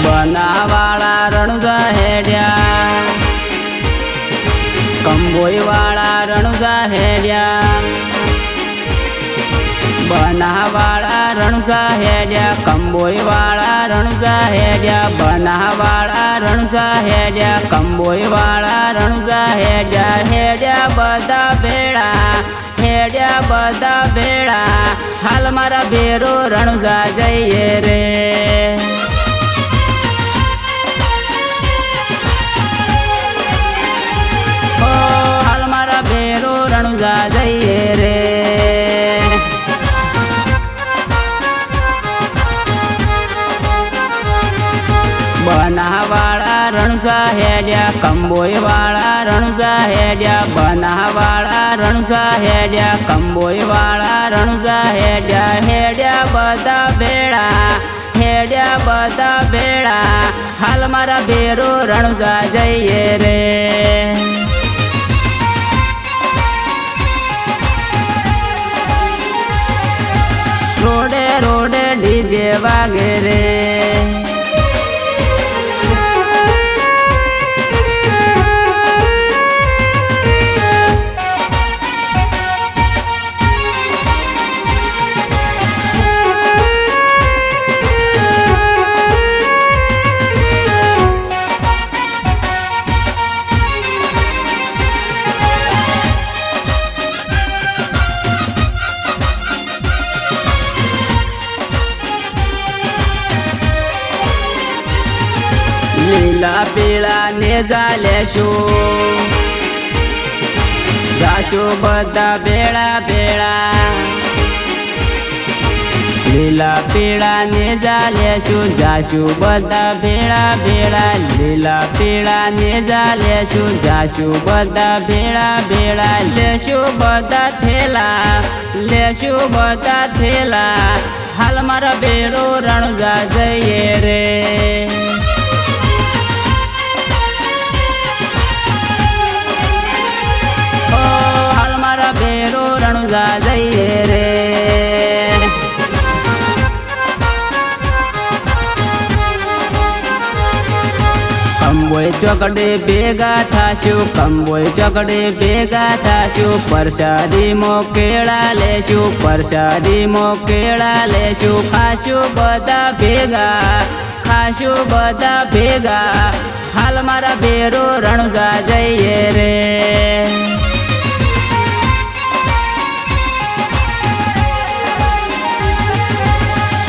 બનાવાળા રણુજા હેડ્યા કંબોઈવાળા રણુજા હેડ્યા બનાવાળા રણુજા હેડ્યા કંબોઈવાળા રણુજા હેડ્યા બનાવાળા રણુજા હેડ્યા કંબોઈવાળા રણુજા હેડ્યા હેડ્યા બધા ભેળા હેડ્યા બધા ભેળા હાલ મારા ભેરો રણુજા જઈએ રે ભેરો રણુજા જઈએ રે બનાવાળા રણુજા હેડ્યા કંબોઈવાળા રણુજા હેડ્યા બનાવાળા રણુજા હેડ્યા કંબોઈવાળા રણુજા હેડ્યા હેડ્યા બધા ભેળા હેડ્યા બધા ભેળા હાલ મારા ભેરો રણુજા જઈએ રે રોડે રોડે ડીજે વાગે રે લીલા પીળા નેજા લેશું જાશું બધા ભેળા ભેળા લીલા પીળા નેજા લેશું જાશું બધા ભેળા ભેળા લીલા પીળા નેજા લેશું જાશું બધા ભેળા ભેળા લેશું બધા થેલા લેશું બધા થેલા હાલ મારા ભેરો રણુજા જઈએ રે ભેરો રણુજા જઈએ રે કંબોઈ ચોકડે ભેગા થાશું કંબોઈ ચોકડે ભેગા થાશું પરસાદી મોકેળા લેશું પરસાદી મોકેળા લેશું ખાશું બધા ભેગા ખાશું બધા ભેગા હાલ મારા ભેરો રણુજા જઈએ રે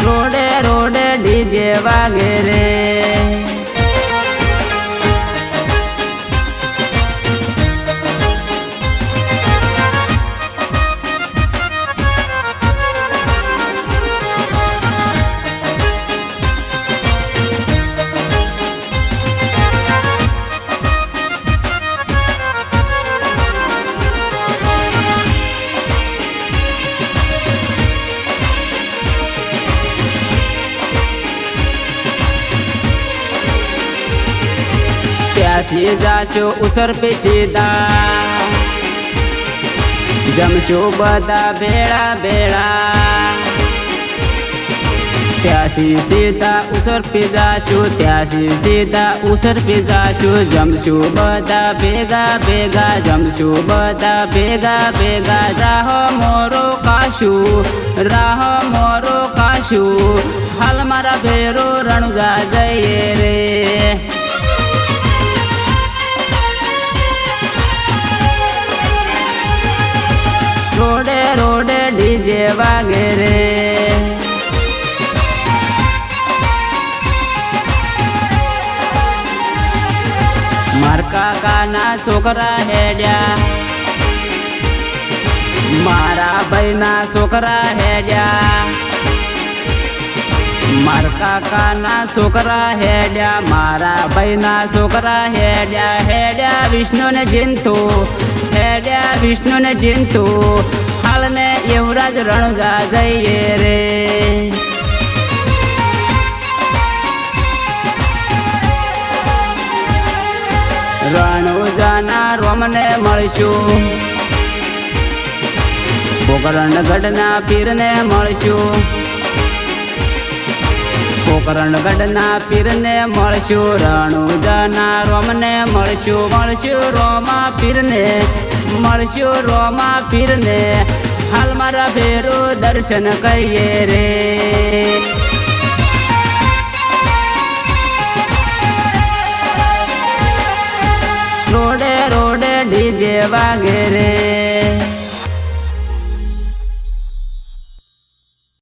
રોડે રોડે ડીજે વાગે રે ત્યાંથી જાશો ઉસર પેચીદા જમશો બધા ભેળા ભેળા ત્યાંથી સીધા ઉસર પી જાશું ત્યાંથી સીધા ઉસર પી જાશું જમશું બધા ભેગા ભેગા જમશું બધા ભેગા ભેગા રાહ મોરો કાશું હાલ મારા ભેરો રણુજા જઈએ રે રોડે રોડે ડીજે વાગે રે માર કાકાના છોકરા હેડ્યા મારા ભાઈના છોકરા હેડ્યા, મારા કાકાના છોકરા હેડ્યા, મારા ભાઈના છોકરા હેડ્યા, હેડ્યા વિષ્ણુને જીનતુ, હેડ્યા વિષ્ણુને જીનતુ, હાલને યુવરાજ રણુજા જઈએ રે. રણુજાના રોમને મળશું, પોકરણગઢના પીરને મળશું, પોકરણગઢના પીરને મળશું, રણુજાના રોમને મળશું, મળશું રોમા પીરને, મળશું રોમા પીરને, હાલ મારા ભેરું દર્શન કરીએ રે. રોડે રોડે ડીજે વાગે રે.